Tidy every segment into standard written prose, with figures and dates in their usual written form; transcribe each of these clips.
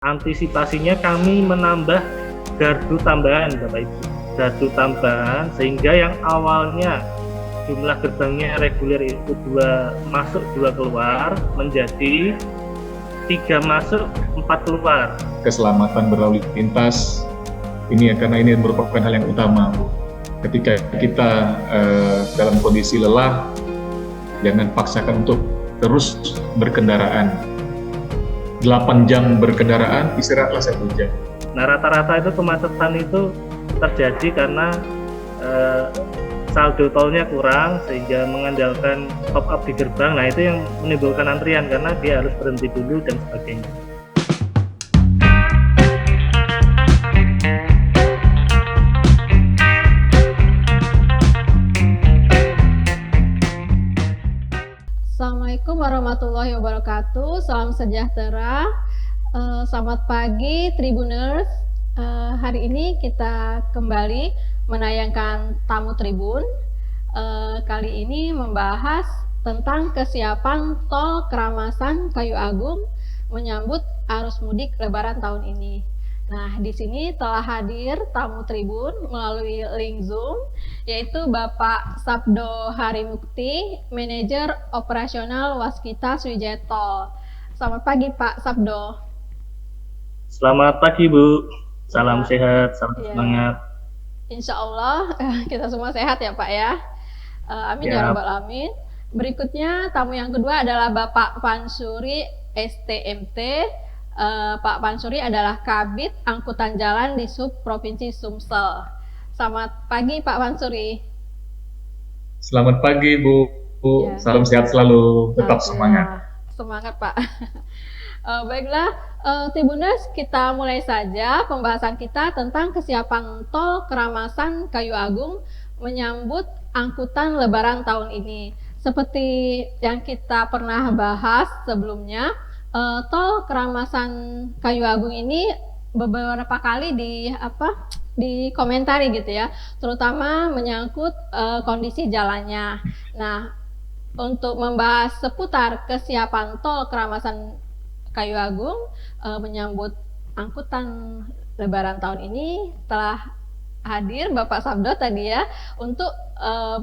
Antisipasinya kami menambah gardu tambahan, Bapak Ibu. Gardu tambahan sehingga yang awalnya jumlah gerbangnya reguler itu 2 masuk 2 keluar menjadi 3 masuk 4 keluar. Keselamatan berlalu lintas ini karena ini merupakan hal yang utama, Bu. Ketika kita dalam kondisi lelah, jangan paksakan untuk terus berkendaraan. 8 jam berkendaraan, istirahatlah 1 jam. Nah, rata-rata itu kemacetan itu terjadi karena saldo tolnya kurang sehingga mengandalkan top up di gerbang. Nah, itu yang menimbulkan antrian karena dia harus berhenti dulu dan sebagainya. Assalamualaikum warahmatullahi wabarakatuh. Salam sejahtera. Selamat pagi Tribuners. Hari ini kita kembali menayangkan Tamu Tribun. Kali ini membahas tentang kesiapan Tol Keramasan Kayu Agung menyambut arus mudik Lebaran tahun ini. Nah, di sini telah hadir tamu Tribun melalui link Zoom, yaitu Bapak Sabdo Harimukti, Manajer Operasional Waskita Sriwijaya Tol. Selamat pagi Pak Sabdo. Selamat pagi Bu, salam sehat, salam semangat. Insya Allah kita semua sehat ya Pak ya. Amin ya rabbal alamin. Berikutnya tamu yang kedua adalah Bapak Pansuri STMT. Pak Pansuri adalah Kabid Angkutan Jalan di Sub Provinsi Sumsel. Selamat pagi Pak Pansuri. Selamat pagi Bu. Salam sehat selalu, tetap semangat. Semangat Pak. Baiklah, Tribuners, kita mulai saja pembahasan kita tentang kesiapan Tol Keramasan Kayu Agung menyambut angkutan Lebaran tahun ini. Seperti yang kita pernah bahas sebelumnya, Tol Keramasan Kayu Agung ini beberapa kali dikomentari gitu ya, terutama menyangkut kondisi jalannya. Nah, untuk membahas seputar kesiapan Tol Keramasan Kayu Agung menyambut angkutan Lebaran tahun ini telah hadir Bapak Sabdo tadi ya untuk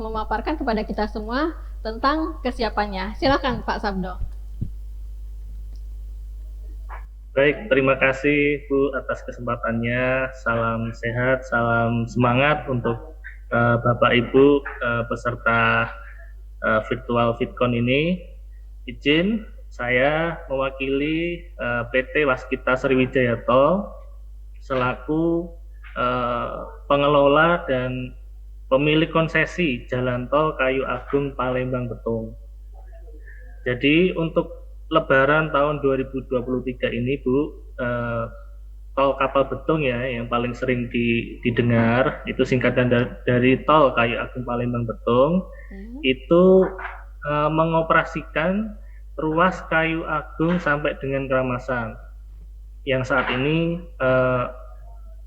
memaparkan kepada kita semua tentang kesiapannya. Silakan Pak Sabdo. Baik, terima kasih Bu atas kesempatannya. Salam sehat, salam semangat untuk Bapak Ibu peserta virtual VidCon ini. Izin saya mewakili PT Waskita Sriwijaya Tol selaku pengelola dan pemilik konsesi Jalan Tol Kayu Agung Palembang Betung. Jadi untuk Lebaran tahun 2023 ini Bu, tol kapal betung ya yang paling sering didengar itu singkatan dari Tol Kayu Agung Palembang Betung itu mengoperasikan ruas Kayu Agung sampai dengan Keramasan yang saat ini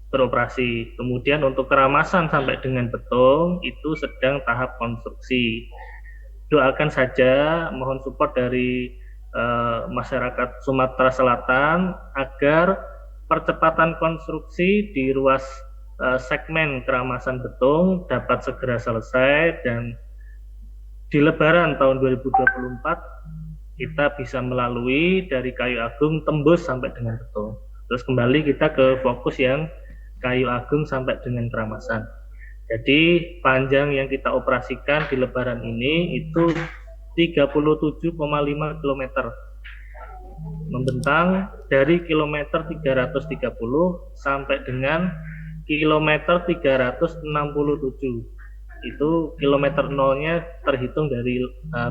beroperasi. Kemudian untuk Keramasan sampai dengan Betung itu sedang tahap konstruksi. Doakan saja, mohon support dari masyarakat Sumatera Selatan agar percepatan konstruksi di ruas segmen Keramasan Betung dapat segera selesai dan di Lebaran tahun 2024 kita bisa melalui dari Kayu Agung tembus sampai dengan Betung. Terus kembali kita ke fokus yang Kayu Agung sampai dengan Keramasan. Jadi panjang yang kita operasikan di Lebaran ini itu 37,5 km, membentang dari kilometer 330 sampai dengan kilometer 367. Itu kilometer nolnya terhitung dari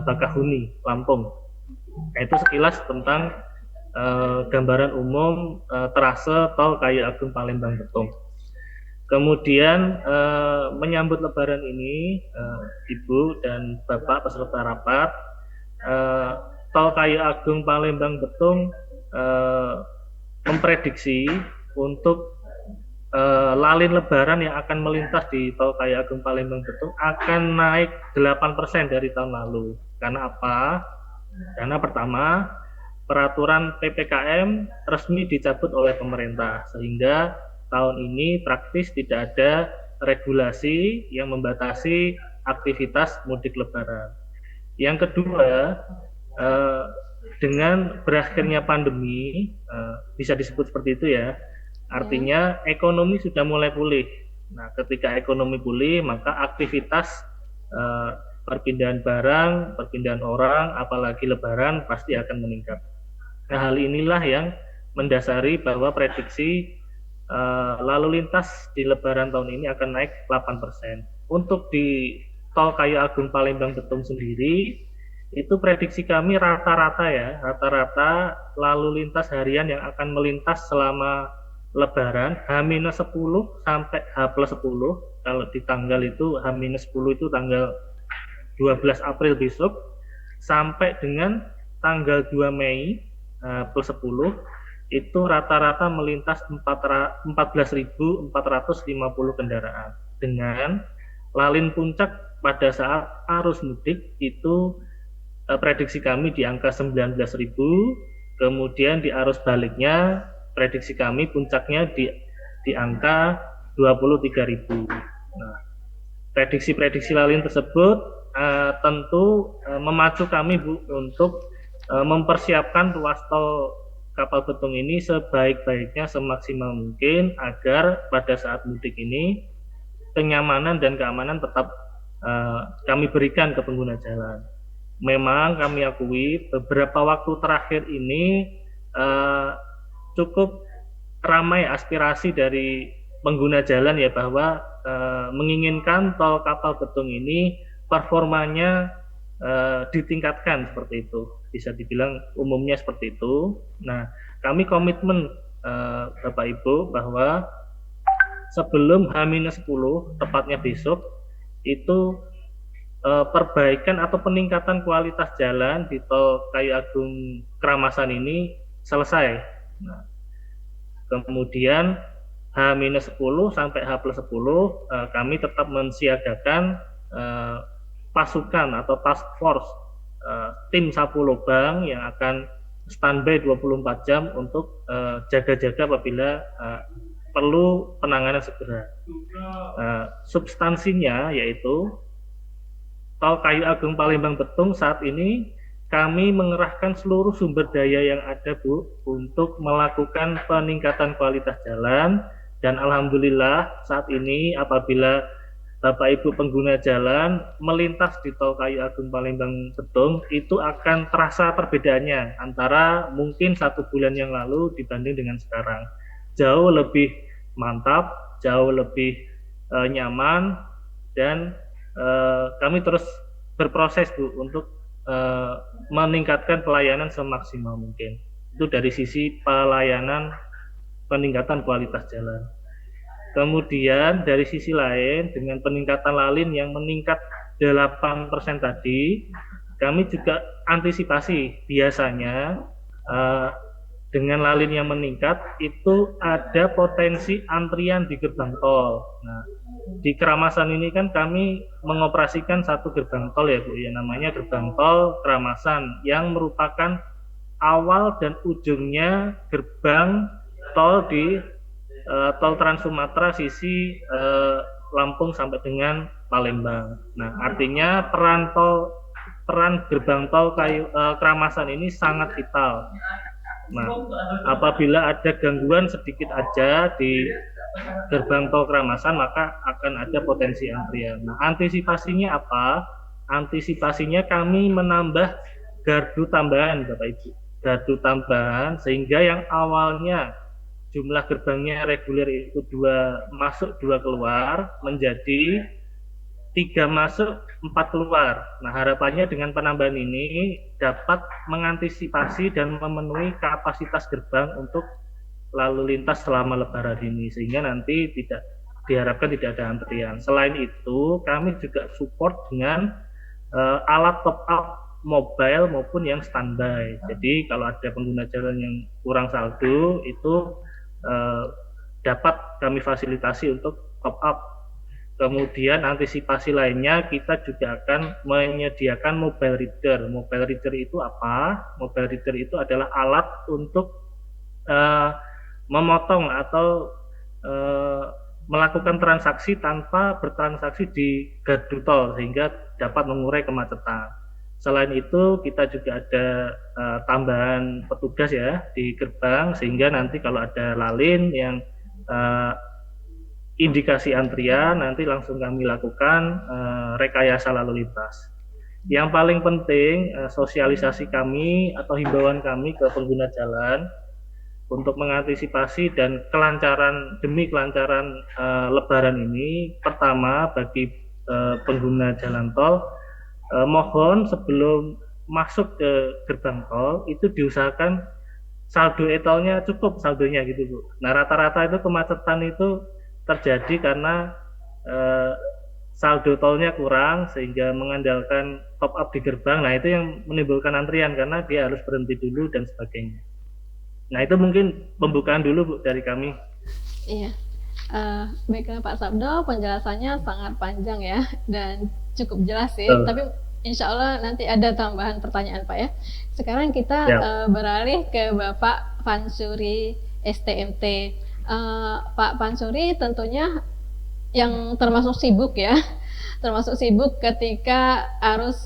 Bakahuni, Lampung. Nah, itu sekilas tentang gambaran umum trase Tol Kayu Agung Palembang Betung. Kemudian menyambut Lebaran ini, Ibu dan Bapak peserta rapat, Tol Kayu Agung Palembang Betung memprediksi untuk lalin Lebaran yang akan melintas di Tol Kayu Agung Palembang Betung akan naik 8% dari tahun lalu. Karena apa? Karena pertama, peraturan PPKM resmi dicabut oleh pemerintah, sehingga tahun ini praktis tidak ada regulasi yang membatasi aktivitas mudik lebaran. Yang kedua, dengan berakhirnya pandemi, bisa disebut seperti itu ya, artinya ekonomi sudah mulai pulih. Nah, ketika ekonomi pulih, maka aktivitas perpindahan barang, perpindahan orang, apalagi lebaran pasti akan meningkat. Nah, hal inilah yang mendasari bahwa prediksi lalu lintas di lebaran tahun ini akan naik 8%. Untuk di Tol Kayu Agung Palembang Betung sendiri, itu prediksi kami rata-rata ya, rata-rata lalu lintas harian yang akan melintas selama lebaran H-10 sampai H+10. Kalau di tanggal itu H-10 itu tanggal 12 April besok sampai dengan tanggal 2 Mei +10 itu rata-rata melintas 14.450 kendaraan, dengan lalin puncak pada saat arus mudik itu prediksi kami di angka 19.000, kemudian di arus baliknya prediksi kami puncaknya di angka 23.000. Nah, prediksi-prediksi lalin tersebut tentu memacu kami Bu untuk mempersiapkan ruas tol Kapal Betung ini sebaik-baiknya, semaksimal mungkin, agar pada saat mudik ini kenyamanan dan keamanan tetap kami berikan ke pengguna jalan. Memang kami akui beberapa waktu terakhir ini cukup ramai aspirasi dari pengguna jalan ya, bahwa menginginkan tol Kapal Betung ini performanya ditingkatkan, seperti itu. Bisa dibilang umumnya seperti itu. Nah, kami komitmen Bapak Ibu bahwa sebelum H-10, tepatnya besok, itu perbaikan atau peningkatan kualitas jalan di Tol Kayu Agung Kramasan ini selesai. Nah, kemudian H-10 sampai H+10 kami tetap mensiagakan pasukan atau task force tim sapu lubang yang akan standby 24 jam untuk jaga-jaga apabila perlu penanganan segera. Substansinya yaitu Tol Kayu Agung Palembang Betung saat ini kami mengerahkan seluruh sumber daya yang ada Bu untuk melakukan peningkatan kualitas jalan, dan alhamdulillah saat ini apabila Bapak Ibu pengguna jalan melintas di Tol Kayu Agung Palembang Betung, itu akan terasa perbedaannya antara mungkin 1 bulan yang lalu dibanding dengan sekarang. Jauh lebih mantap, jauh lebih nyaman, dan kami terus berproses Bu untuk meningkatkan pelayanan semaksimal mungkin. Itu dari sisi pelayanan, peningkatan kualitas jalan. Kemudian dari sisi lain, dengan peningkatan lalin yang meningkat 8% tadi, kami juga antisipasi biasanya dengan lalin yang meningkat itu ada potensi antrian di gerbang tol. Nah, di Kramasan ini kan kami mengoperasikan satu gerbang tol ya Bu, ya, namanya gerbang tol Kramasan, yang merupakan awal dan ujungnya gerbang tol di tol Trans Sumatera sisi Lampung sampai dengan Palembang. Nah, artinya peran gerbang tol Kramasan ini sangat vital. Nah, apabila ada gangguan sedikit aja di gerbang tol Kramasan, maka akan ada potensi antrian. Nah, antisipasinya apa? Antisipasinya kami menambah gardu tambahan, Bapak Ibu. Gardu tambahan, sehingga yang awalnya jumlah gerbangnya reguler itu 2 masuk 2 keluar menjadi 3 masuk 4 keluar. Nah, harapannya dengan penambahan ini dapat mengantisipasi dan memenuhi kapasitas gerbang untuk lalu lintas selama lebaran ini, sehingga nanti diharapkan tidak ada antrian. Selain itu, kami juga support dengan alat top up mobile maupun yang standby. Jadi kalau ada pengguna jalan yang kurang saldo, itu dapat kami fasilitasi untuk top up Kemudian antisipasi lainnya kita juga akan menyediakan mobile reader. Mobile reader itu apa? Mobile reader itu adalah alat untuk memotong atau melakukan transaksi tanpa bertransaksi di gardu tol sehingga dapat mengurai kemacetan. Selain itu kita juga ada tambahan petugas ya di gerbang sehingga nanti kalau ada lalin yang indikasi antrian nanti langsung kami lakukan rekayasa lalu lintas. Yang paling penting sosialisasi kami atau himbauan kami ke pengguna jalan untuk mengantisipasi dan demi kelancaran Lebaran ini. Pertama bagi pengguna jalan tol mohon sebelum masuk ke gerbang tol itu diusahakan saldo e-tolnya cukup saldonya gitu Bu. Nah rata-rata itu kemacetan itu terjadi karena saldo tolnya kurang sehingga mengandalkan top up di gerbang. Nah itu yang menimbulkan antrian karena dia harus berhenti dulu dan sebagainya. Nah itu mungkin pembukaan dulu Bu dari kami. Iya, baiklah Pak Sabdo, penjelasannya sangat panjang ya dan cukup jelas sih. Tapi insya Allah nanti ada tambahan pertanyaan Pak ya. Sekarang kita beralih ke Bapak Pansuri STMT. Pak Pansuri tentunya yang termasuk sibuk ya, termasuk sibuk ketika arus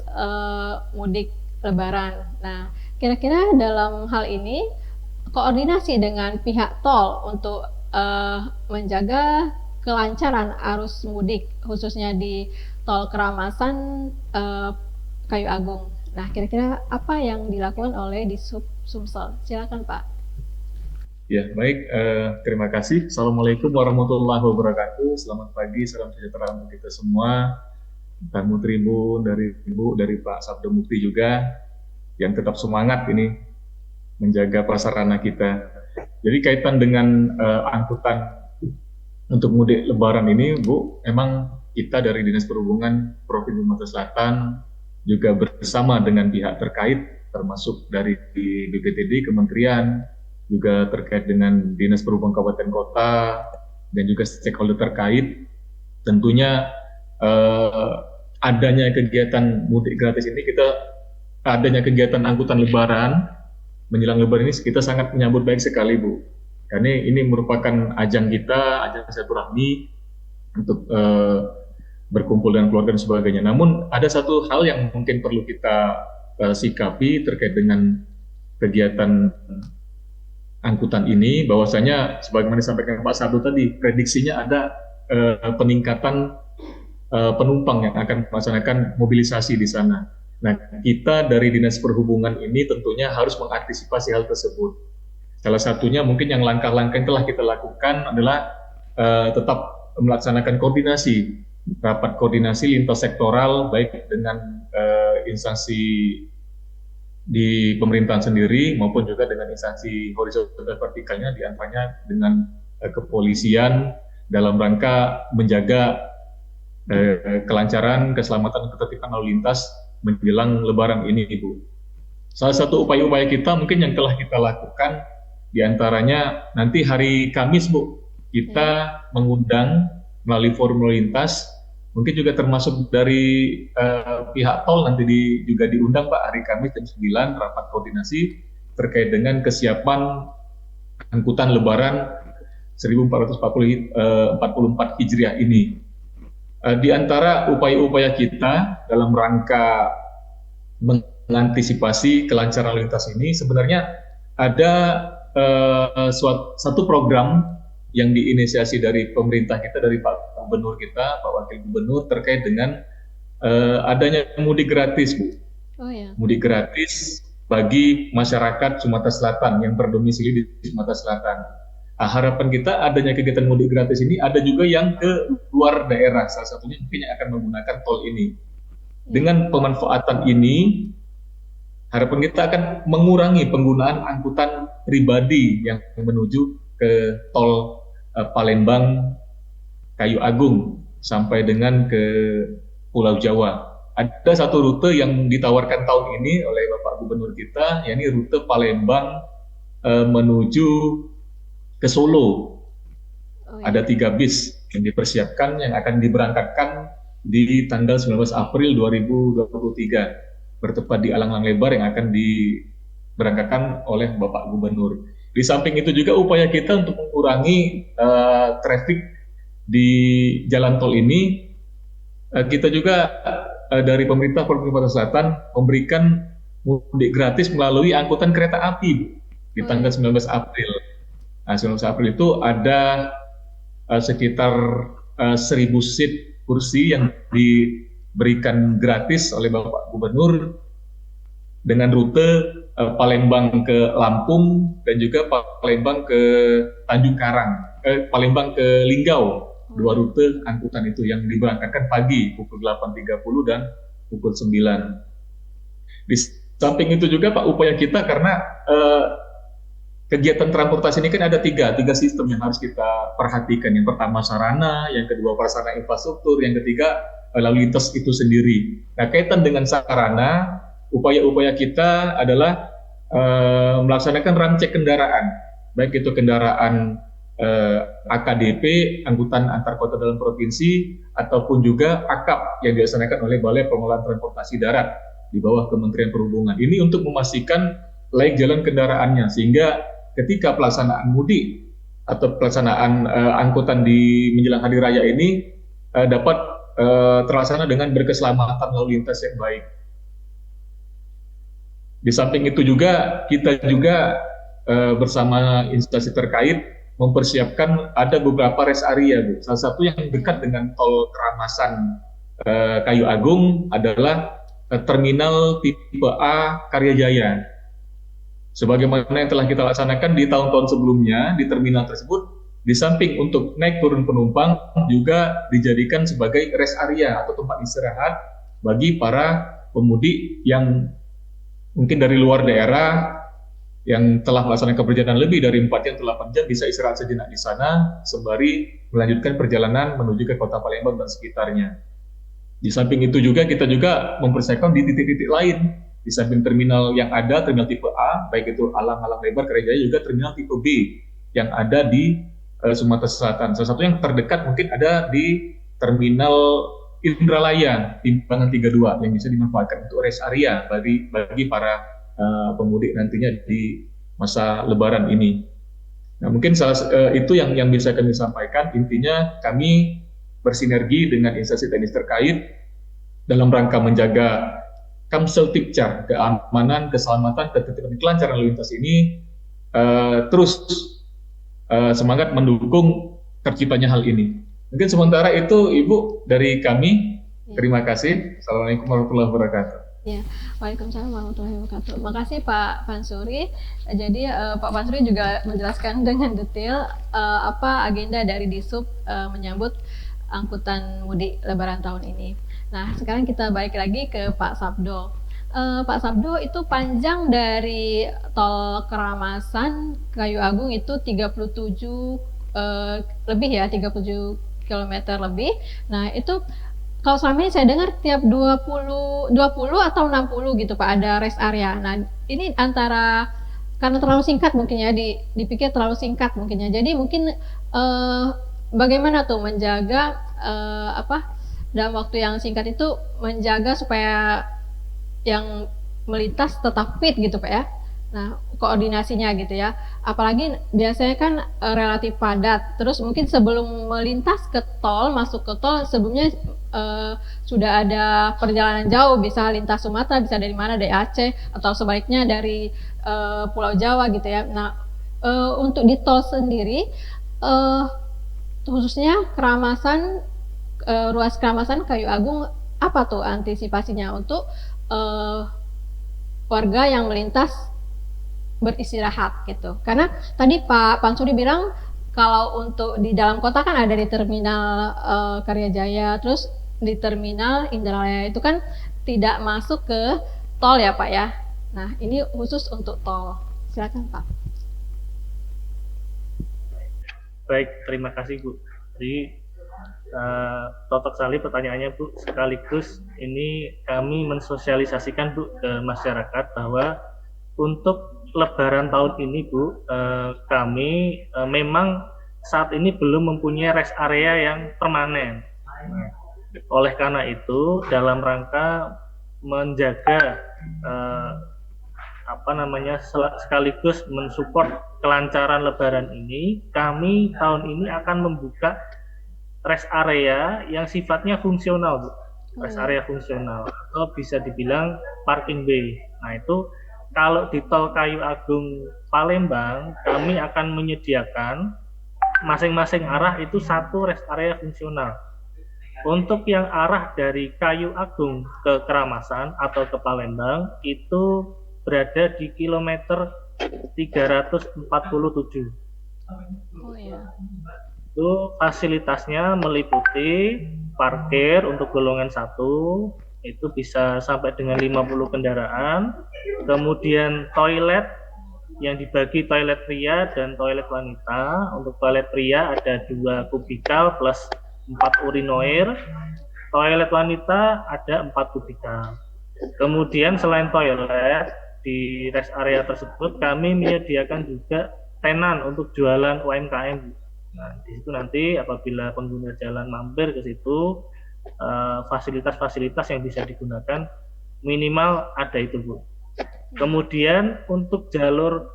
mudik Lebaran. Nah, kira-kira dalam hal ini koordinasi dengan pihak tol untuk menjaga kelancaran arus mudik khususnya di tol Keramasan Kayu Agung. Nah, kira-kira apa yang dilakukan oleh Disub Sumsel? Silakan Pak. Ya, baik. Terima kasih. Assalamualaikum warahmatullahi wabarakatuh. Selamat pagi, salam sejahtera untuk kita semua. Tamu Tribun dari Ibu, dari Pak Sabdo Mukti juga, yang tetap semangat ini menjaga prasarana kita. Jadi kaitan dengan angkutan untuk mudik Lebaran ini, Bu, memang kita dari Dinas Perhubungan Provinsi Sumatera Selatan juga bersama dengan pihak terkait, termasuk dari BPTD, Kementerian, juga terkait dengan Dinas Perhubungan Kabupaten Kota, dan juga stakeholder terkait. Tentunya adanya kegiatan mudik gratis ini, adanya kegiatan angkutan Lebaran, menjelang Lebaran ini kita sangat menyambut baik sekali Bu. Karena ini merupakan ajang kita, ajang silaturahmi untuk berkumpul dengan keluarga dan sebagainya. Namun ada satu hal yang mungkin perlu kita sikapi terkait dengan kegiatan angkutan ini, bahwasanya sebagaimana disampaikan Pak Sabdo tadi, prediksinya ada peningkatan penumpang yang akan melaksanakan mobilisasi di sana. Nah, kita dari Dinas Perhubungan ini tentunya harus mengantisipasi hal tersebut. Salah satunya mungkin yang langkah-langkah yang telah kita lakukan adalah tetap melaksanakan koordinasi, rapat koordinasi lintas sektoral, baik dengan instansi di pemerintahan sendiri maupun juga dengan instansi horizontal vertikalnya, diantaranya dengan kepolisian dalam rangka menjaga kelancaran, keselamatan, ketertiban lalu lintas menjelang Lebaran ini, Ibu. Salah satu upaya-upaya kita mungkin yang telah kita lakukan diantaranya nanti hari Kamis, Bu, kita mengundang melalui forum lalu lintas. Mungkin juga termasuk dari pihak tol nanti juga diundang Pak hari Kamis jam 9 rapat koordinasi terkait dengan kesiapan angkutan Lebaran 1444 Hijriah ini. Di antara upaya-upaya kita dalam rangka mengantisipasi kelancaran lalu lintas ini, sebenarnya ada satu program yang diinisiasi dari pemerintah kita, dari Pak Gubernur kita, Pak Wakil Gubernur, terkait dengan adanya mudik gratis, Bu. Oh, ya. Mudik gratis bagi masyarakat Sumatera Selatan yang berdomisili di Sumatera Selatan. Harapan kita adanya kegiatan mudik gratis ini ada juga yang ke luar daerah, salah satunya mungkin yang akan menggunakan tol ini. Dengan pemanfaatan ini, harapan kita akan mengurangi penggunaan angkutan pribadi yang menuju ke tol Palembang Kayu Agung sampai dengan ke Pulau Jawa. Ada satu rute yang ditawarkan tahun ini oleh Bapak Gubernur kita, yakni rute Palembang menuju ke Solo. Ada 3 bis yang dipersiapkan yang akan diberangkatkan di tanggal 19 April 2023 bertepat di Alang-Alang Lebar yang akan diberangkatkan oleh Bapak Gubernur. Di samping itu juga upaya kita untuk mengurangi traffic di jalan tol ini, kita juga dari pemerintah Provinsi Selatan memberikan mudik gratis melalui angkutan kereta api di tanggal 19 April. Nah, 19 April itu ada sekitar 1.000 seat kursi yang diberikan gratis oleh Bapak Gubernur dengan rute Palembang ke Lampung dan juga Palembang ke Tanjung Karang, Palembang ke Linggau. 2 rute angkutan itu yang diberangkatkan pagi pukul 8.30 dan pukul 9. Di samping itu juga Pak, upaya kita karena kegiatan transportasi ini kan ada tiga sistem yang harus kita perhatikan. Yang pertama sarana, yang kedua prasarana infrastruktur, yang ketiga lalu lintas itu sendiri. Nah, kaitan dengan sarana, upaya-upaya kita adalah melaksanakan ram cek kendaraan, baik itu kendaraan AKDP, angkutan antar kota dalam provinsi, ataupun juga AKAP yang dilaksanakan oleh Balai Pengelolaan Transportasi Darat di bawah Kementerian Perhubungan. Ini untuk memastikan layak jalan kendaraannya, sehingga ketika pelaksanaan mudik atau pelaksanaan angkutan di menjelang hari raya ini dapat terlaksana dengan berkeselamatan lalu lintas yang baik. Di samping itu juga kita juga bersama instansi terkait mempersiapkan ada beberapa rest area, Bu. Salah satu yang dekat dengan tol Keramasan Kayu Agung adalah terminal tipe A Karyajaya. Sebagaimana yang telah kita laksanakan di tahun-tahun sebelumnya, di terminal tersebut, di samping untuk naik turun penumpang, juga dijadikan sebagai rest area atau tempat istirahat bagi para pemudik yang mungkin dari luar daerah, yang telah melaksanakan perjalanan lebih dari 4 jam atau 8 jam, bisa istirahat sejenak di sana, sembari melanjutkan perjalanan menuju ke kota Palembang dan sekitarnya. Di samping itu juga, kita juga mempersiapkan di titik-titik lain, di samping terminal yang ada, terminal tipe A, baik itu Alang-Alang Lebar, Karyajaya, juga terminal tipe B yang ada di Sumatera Selatan. Salah satu yang terdekat mungkin ada di terminal Indralaya, Timbangan 32, yang bisa dimanfaatkan untuk rest area bagi para pemudik nantinya di masa Lebaran ini. Nah, mungkin itu yang bisa kami sampaikan. Intinya kami bersinergi dengan instansi teknis terkait dalam rangka menjaga Kamseltipca, keamanan, keselamatan, ketertiban, kelancaran lalu lintas ini terus semangat mendukung terciptanya hal ini. Mungkin sementara itu Ibu dari kami. Terima kasih. Assalamualaikum warahmatullahi wabarakatuh. Ya, Waalaikumsalam warahmatullahi wabarakatuh. Makasih Pak Pansuri. Jadi Pak Pansuri juga menjelaskan dengan detail apa agenda dari Disub menyambut angkutan mudik Lebaran tahun ini. Nah, sekarang kita balik lagi ke Pak Sabdo. Pak Sabdo, itu panjang dari tol Keramasan Kayu Agung itu 37 lebih ya, 37 km lebih. Nah, itu kalau selama ini saya dengar tiap 20 atau 60 gitu Pak, ada rest area. Nah, ini antara karena terlalu singkat mungkin ya, dipikir terlalu singkat mungkin ya. Jadi mungkin bagaimana tuh menjaga dalam waktu yang singkat itu menjaga supaya yang melintas tetap fit gitu Pak ya. Nah, koordinasinya gitu ya. Apalagi biasanya kan relatif padat. Terus mungkin sebelum melintas ke tol, masuk ke tol, sebelumnya sudah ada perjalanan jauh, bisa lintas Sumatera, bisa dari mana, dari Aceh, atau sebaliknya dari Pulau Jawa gitu ya. Nah, untuk di tol sendiri, khususnya Keramasan, ruas Keramasan Kayu Agung, apa tuh antisipasinya untuk warga yang melintas beristirahat gitu? Karena tadi Pak Pansuri bilang kalau untuk di dalam kota kan ada di terminal Karyajaya, terus di terminal Indralaya itu kan tidak masuk ke tol ya Pak ya. Nah, ini khusus untuk tol. Silakan Pak. Baik, terima kasih Bu. Jadi cocok sekali pertanyaannya Bu. Sekaligus ini kami mensosialisasikan Bu ke masyarakat bahwa untuk Lebaran tahun ini Bu, kami memang saat ini belum mempunyai rest area yang permanen. Oleh karena itu, dalam rangka menjaga sekaligus mensupport kelancaran Lebaran ini, kami tahun ini akan membuka rest area yang sifatnya fungsional, Bu. Rest area fungsional atau bisa dibilang parking bay. Nah, itu kalau di Tol Kayu Agung Palembang, kami akan menyediakan masing-masing arah itu satu rest area fungsional. Untuk yang arah dari Kayu Agung ke Keramasan atau ke Palembang itu berada di kilometer 347. Oh ya. Itu fasilitasnya meliputi parkir untuk golongan 1 itu bisa sampai dengan 50 kendaraan, kemudian toilet yang dibagi toilet pria dan toilet wanita. Untuk toilet pria ada 2 kubikal plus 4 urinoir, toilet wanita ada 4 kubikal. Kemudian selain toilet, di rest area tersebut kami menyediakan juga tenan untuk jualan UMKM. Nah, di situ nanti apabila pengguna jalan mampir ke situ, fasilitas-fasilitas yang bisa digunakan minimal ada itu, Bu. Kemudian untuk jalur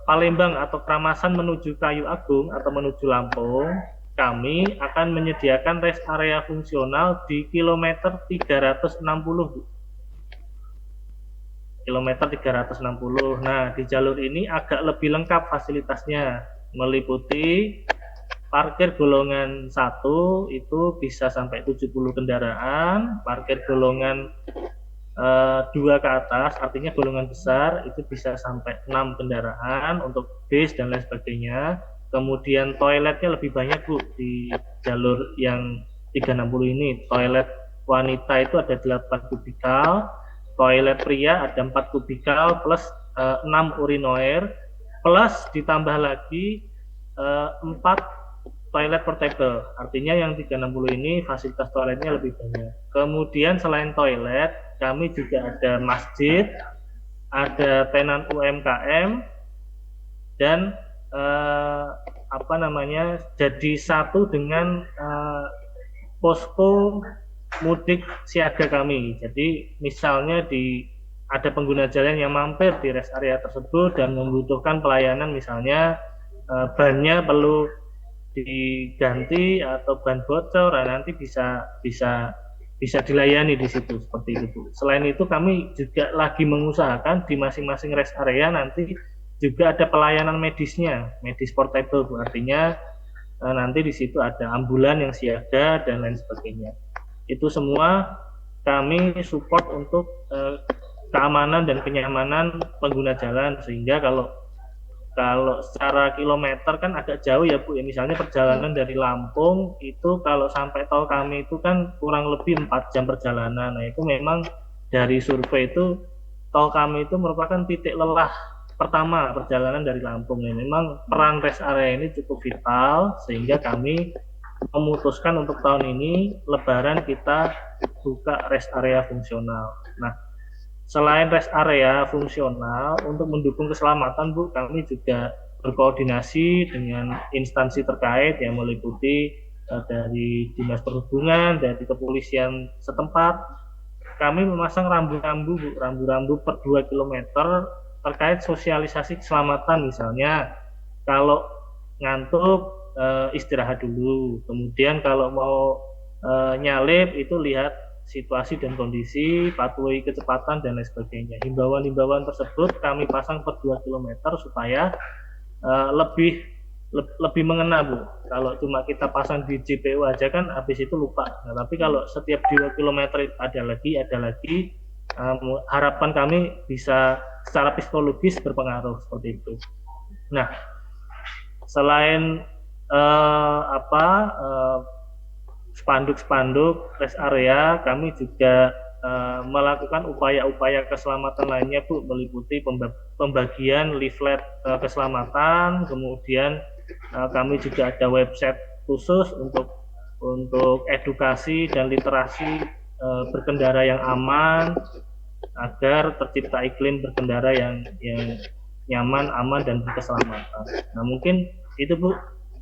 Palembang atau Keramasan menuju Kayu Agung atau menuju Lampung, kami akan menyediakan rest area fungsional di kilometer 360, Bu. Kilometer 360. Nah, di jalur ini agak lebih lengkap fasilitasnya, meliputi parkir golongan 1 itu bisa sampai 70 kendaraan, parkir golongan 2 ke atas, artinya golongan besar itu bisa sampai 6 kendaraan untuk bis dan lain sebagainya. Kemudian toiletnya lebih banyak, Bu, di jalur yang 360 ini. Toilet wanita itu ada 8 kubikal, toilet pria ada 4 kubikal plus 6 urinoir, plus ditambah lagi 4 toilet portable. Artinya yang 360 ini fasilitas toiletnya lebih banyak. Kemudian selain toilet, kami juga ada masjid, ada tenan UMKM, dan jadi satu dengan posko mudik siaga kami. Jadi misalnya ada pengguna jalan yang mampir di rest area tersebut dan membutuhkan pelayanan, misalnya bannya perlu diganti atau ban bocor, nanti bisa dilayani di situ seperti itu. Selain itu kami juga lagi mengusahakan di masing-masing rest area nanti juga ada pelayanan medisnya, medis portable, Bu. Artinya nanti di situ ada ambulan yang siaga dan lain sebagainya. Itu semua kami support untuk keamanan dan kenyamanan pengguna jalan, sehingga kalau secara kilometer kan agak jauh ya, Bu. Misalnya perjalanan dari Lampung itu kalau sampai tol kami itu kan kurang lebih 4 jam perjalanan. Nah, itu memang dari survei itu tol kami itu merupakan titik lelah pertama perjalanan dari Lampung. Memang peran rest area ini cukup vital, sehingga kami memutuskan untuk tahun ini Lebaran kita buka rest area fungsional. Nah, selain rest area fungsional, untuk mendukung keselamatan, Bu, kami juga berkoordinasi dengan instansi terkait yang meliputi dari Dinas Perhubungan, dari kepolisian setempat. Kami memasang rambu-rambu, Bu, rambu-rambu per 2 km terkait sosialisasi keselamatan. Misalnya kalau ngantuk istirahat dulu, kemudian kalau mau nyalip itu lihat situasi dan kondisi, patuhi kecepatan dan lain sebagainya. Himbauan-himbauan tersebut kami pasang per 2 km supaya lebih mengena, Bu. Kalau cuma kita pasang di JPU aja kan habis itu lupa. Nah, tapi kalau setiap 2 km ada lagi, harapan kami bisa secara psikologis berpengaruh seperti itu. Nah, selain spanduk-spanduk rest area, kami juga melakukan upaya-upaya keselamatan lainnya, Bu, meliputi pembagian leaflet keselamatan, kemudian kami juga ada website khusus untuk edukasi dan literasi berkendara yang aman agar tercipta iklim berkendara yang nyaman, aman, dan berkeselamatan. Nah, mungkin Itu Bu,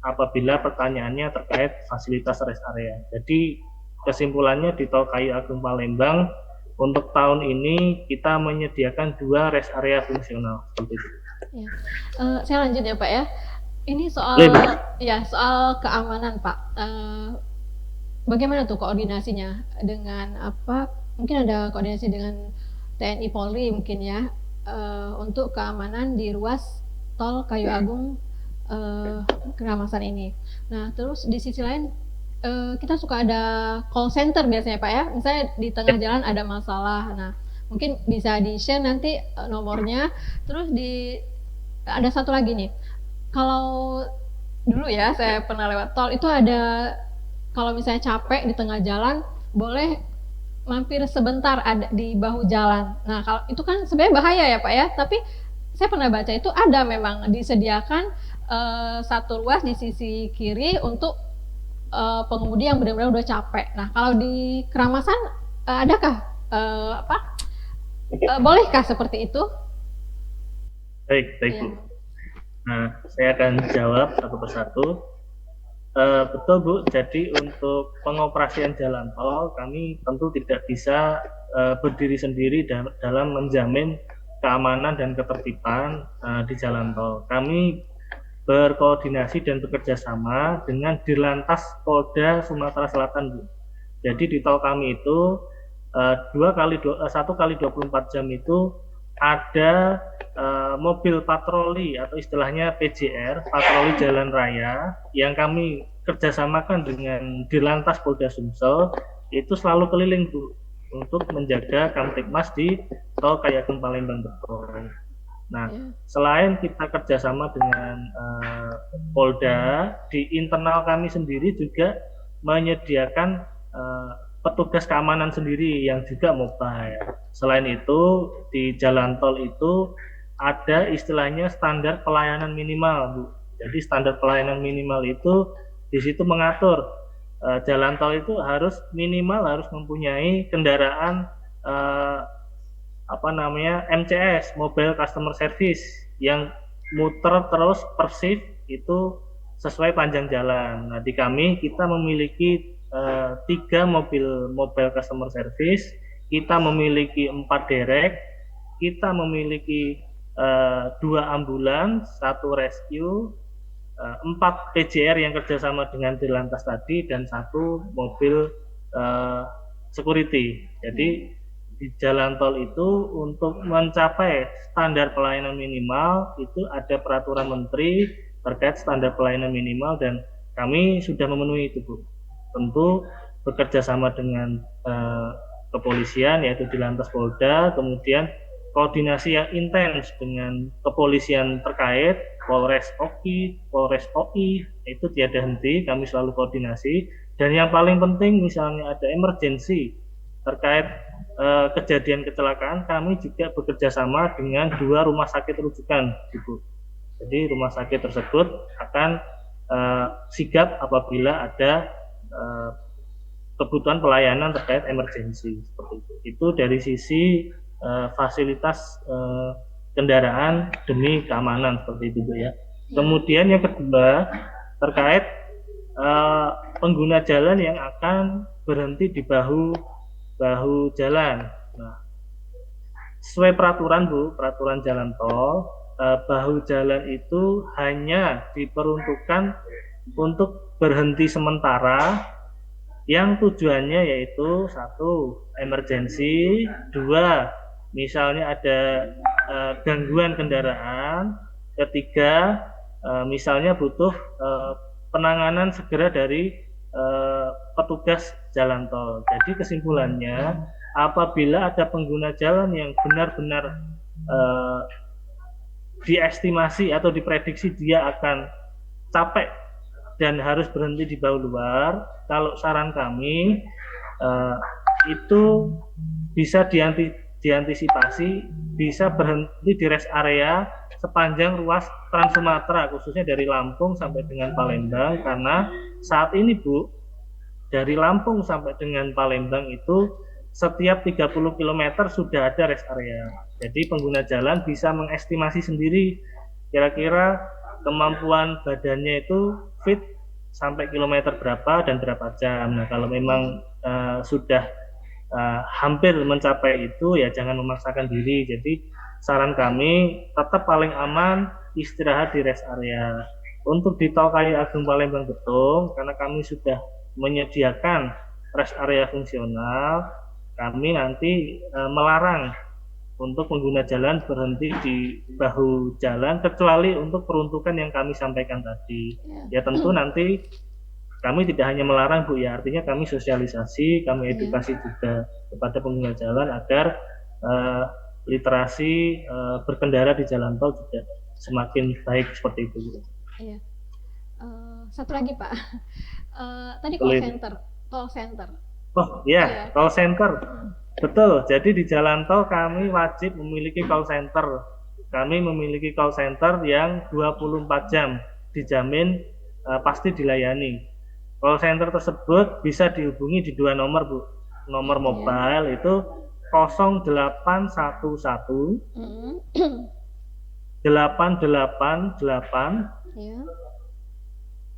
apabila pertanyaannya terkait fasilitas rest area. Jadi kesimpulannya di Tol Kayu Agung Palembang untuk tahun ini kita menyediakan 2 rest area fungsional seperti itu. Ya. Saya lanjut ya Pak ya. Ini soal soal keamanan Pak. Bagaimana tuh koordinasinya dengan apa? Mungkin ada koordinasi dengan TNI Polri mungkin ya untuk keamanan di ruas Tol Kayu Agung Keramasan ini. Nah, terus di sisi lain kita suka ada call center biasanya Pak ya. Misalnya di tengah jalan ada masalah. Nah, mungkin bisa di-share nanti nomornya. Terus ada satu lagi nih. Kalau dulu ya saya pernah lewat tol itu ada, kalau misalnya capek di tengah jalan boleh mampir sebentar ada di bahu jalan. Nah, kalau itu kan sebenarnya bahaya ya Pak ya, tapi saya pernah baca itu ada memang disediakan satu ruas di sisi kiri untuk pengemudi yang benar-benar udah capek. Nah, kalau di Keramasan adakah bolehkah seperti itu? Baik Bu. Nah, saya akan jawab satu persatu. Betul Bu, jadi untuk pengoperasian jalan tol kami tentu tidak bisa berdiri sendiri dalam menjamin keamanan dan ketertiban di jalan tol. Kami berkoordinasi dan bekerja sama dengan Dirlantas Polda Sumatera Selatan Bu. Jadi di tol kami itu 1 kali 24 jam itu ada mobil patroli atau istilahnya PJR, patroli jalan raya, yang kami kerjasamakan dengan Dirlantas Polda Sumsel, itu selalu keliling Bu untuk menjaga Kamtipmas di Tol Kayu Agung Palembang betul. Nah, selain kita kerjasama dengan Polda, di internal kami sendiri juga menyediakan petugas keamanan sendiri yang juga mobile. Selain itu, di jalan tol itu ada istilahnya standar pelayanan minimal, Bu. Jadi standar pelayanan minimal itu di situ mengatur jalan tol itu harus mempunyai kendaraan MCS, Mobile Customer Service, yang muter terus per shift itu sesuai panjang jalan. Nah, di kami kita memiliki 3 mobil Mobile Customer Service, kita memiliki 4 derek, kita memiliki 2 ambulans, 1 rescue, 4 PJR yang kerjasama dengan Dirlantas tadi, dan 1 mobil security. Jadi di jalan tol itu untuk mencapai standar pelayanan minimal itu ada peraturan menteri terkait standar pelayanan minimal, dan kami sudah memenuhi itu Bu. Tentu bekerja sama dengan kepolisian yaitu Dirlantas Polda, kemudian koordinasi yang intens dengan kepolisian terkait, Polres OKI, Polres OI, itu tiada henti, kami selalu koordinasi. Dan yang paling penting misalnya ada emergensi terkait kejadian kecelakaan, kami juga bekerja sama dengan 2 rumah sakit rujukan, Ibu. Jadi rumah sakit tersebut akan sigap apabila ada kebutuhan pelayanan terkait emergensi seperti itu. Itu dari sisi fasilitas kendaraan demi keamanan seperti itu Bu ya. Kemudian yang kedua terkait pengguna jalan yang akan berhenti di bahu jalan. Nah, sesuai peraturan Bu, peraturan jalan tol, bahu jalan itu hanya diperuntukkan untuk berhenti sementara yang tujuannya yaitu 1, emergensi, 2, misalnya ada gangguan kendaraan, 3, misalnya butuh penanganan segera dari petugas jalan tol. Jadi kesimpulannya, apabila ada pengguna jalan yang benar-benar diestimasi atau diprediksi dia akan capek dan harus berhenti di bahu luar, kalau saran kami itu bisa diantisipasi, bisa berhenti di rest area sepanjang ruas Trans Sumatera, khususnya dari Lampung sampai dengan Palembang, karena saat ini Bu, dari Lampung sampai dengan Palembang itu setiap 30 km sudah ada rest area. Jadi pengguna jalan bisa mengestimasi sendiri kira-kira kemampuan badannya itu fit sampai kilometer berapa dan berapa jam. Nah, kalau memang sudah hampir mencapai itu, ya jangan memaksakan diri. Jadi saran kami tetap paling aman istirahat di rest area. Untuk di Tol Kayu Agung Palembang Betung, karena kami sudah menyediakan rest area fungsional, kami nanti melarang untuk pengguna jalan berhenti di bahu jalan kecuali untuk peruntukan yang kami sampaikan tadi. Ya tentu nanti kami tidak hanya melarang Bu ya, artinya kami sosialisasi, kami edukasi juga kepada pengguna jalan agar literasi berkendara di jalan tol juga semakin baik seperti itu Bu. Iya. Satu lagi Pak, tadi call center. Oh iya, call center. Betul, jadi di jalan tol kami wajib memiliki call center. Kami memiliki call center yang 24 jam dijamin pasti dilayani. Call center tersebut bisa dihubungi di 2 nomor Bu. Nomor mobile itu 0811 888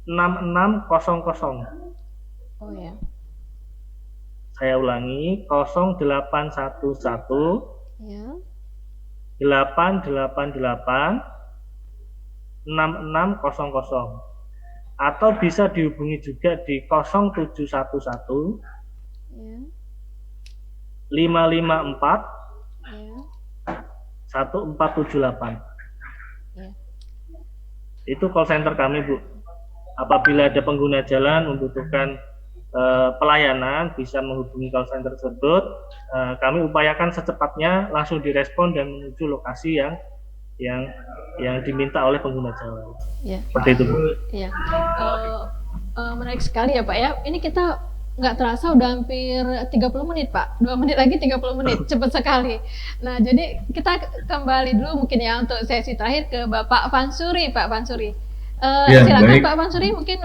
6600. Oh ya. Saya ulangi, 0811 888 6600, atau bisa dihubungi juga di 0711 554 1478. Itu call center kami Bu. Apabila ada pengguna jalan membutuhkan pelayanan, bisa menghubungi call center tersebut. Kami upayakan secepatnya langsung direspon dan menuju lokasi yang diminta oleh pengguna jalan. Ya. Seperti itu Bu. Ya. Menarik sekali ya Pak ya. Ini kita nggak terasa udah hampir 30 menit Pak. 2 menit lagi 30 menit, cepat sekali. Nah jadi kita kembali dulu mungkin ya untuk sesi terakhir ke Bapak Vansuri. Pak Vansuri. Silakan baik. Pak Vansuri, mungkin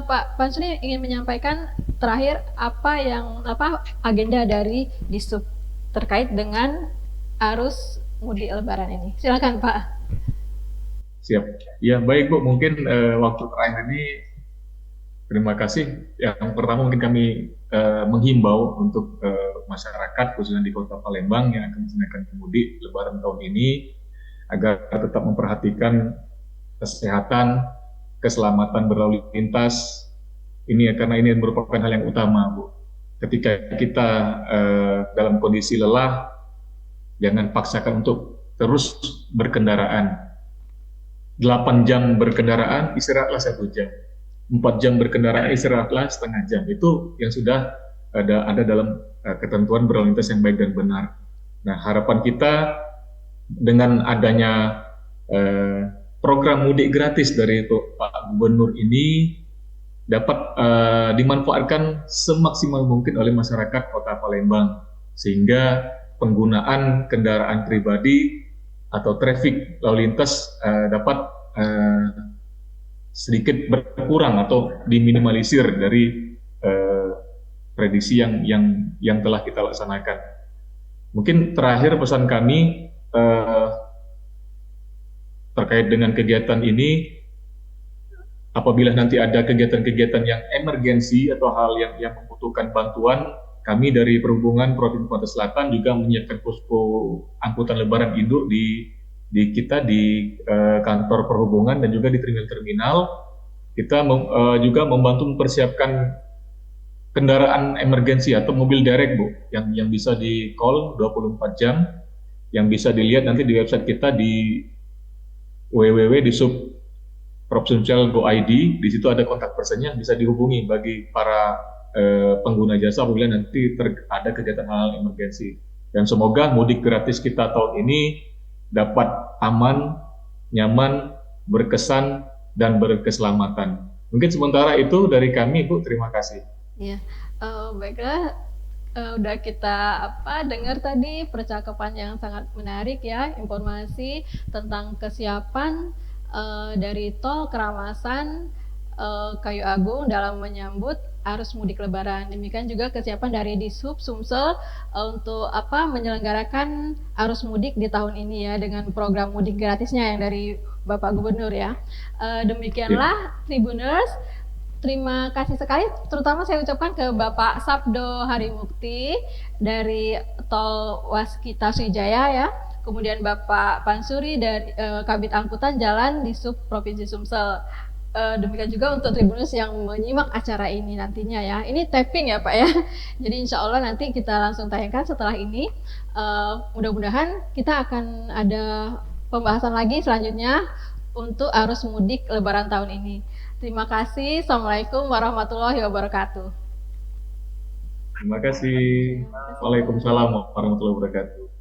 Pak Vansuri ingin menyampaikan terakhir apa agenda dari Disub terkait dengan arus mudik Lebaran ini. Silakan Pak. Siap. Ya baik Bu, mungkin waktu terakhir ini terima kasih. Yang pertama mungkin kami menghimbau untuk masyarakat khususnya di Kota Palembang yang akan melaksanakan mudik Lebaran tahun ini agar tetap memperhatikan kesehatan, keselamatan berlalu lintas. Ini karena ini merupakan hal yang utama, Bu. Ketika kita dalam kondisi lelah, jangan paksakan untuk terus berkendaraan. 8 jam berkendaraan, istirahatlah 1 jam. 4 jam berkendaraan, istirahatlah setengah jam. Itu yang sudah ada dalam ketentuan berlalu lintas yang baik dan benar. Nah, harapan kita dengan adanya program mudik gratis dari Pak Gubernur ini dapat dimanfaatkan semaksimal mungkin oleh masyarakat Kota Palembang, sehingga penggunaan kendaraan pribadi atau traffic lalu lintas dapat sedikit berkurang atau diminimalisir dari prediksi yang telah kita laksanakan. Mungkin terakhir pesan kami terkait dengan kegiatan ini, apabila nanti ada kegiatan-kegiatan yang emergensi atau hal yang membutuhkan bantuan, kami dari Perhubungan Provinsi Sumatera Selatan juga menyiapkan posko angkutan lebaran induk di kantor perhubungan dan juga di terminal-terminal. Kita juga membantu mempersiapkan kendaraan emergensi atau mobil derek Bu, yang bisa di call 24 jam, yang bisa dilihat nanti di website kita di www.disub.provinsial.go.id. Di situ ada kontak personnya, bisa dihubungi bagi para pengguna jasa apabila nanti ada kegiatan hal emergensi. Dan semoga mudik gratis kita tahun ini dapat aman, nyaman, berkesan, dan berkeselamatan. Mungkin sementara itu dari kami, Bu. Terima kasih. Ya, baiklah. Udah kita dengar tadi percakapan yang sangat menarik ya, informasi tentang kesiapan dari tol Keramasan Kayu Agung dalam menyambut arus mudik Lebaran. Demikian juga kesiapan dari Dishub Sumsel untuk menyelenggarakan arus mudik di tahun ini ya dengan program mudik gratisnya yang dari Bapak Gubernur ya. Demikianlah Tribuners. Terima kasih sekali, terutama saya ucapkan ke Bapak Sabdo Harimukti dari Tol Waskita Sriwijaya ya, kemudian Bapak Pansuri dari Kabid Angkutan Jalan di Sub Provinsi Sumsel. Demikian juga untuk Tribuners yang menyimak acara ini nantinya ya. Ini taping ya Pak ya. Jadi insya Allah nanti kita langsung tayangkan setelah ini. Mudah-mudahan kita akan ada pembahasan lagi selanjutnya untuk arus mudik Lebaran tahun ini. Terima kasih. Assalamualaikum warahmatullahi wabarakatuh. Terima kasih. Waalaikumsalam warahmatullahi wabarakatuh.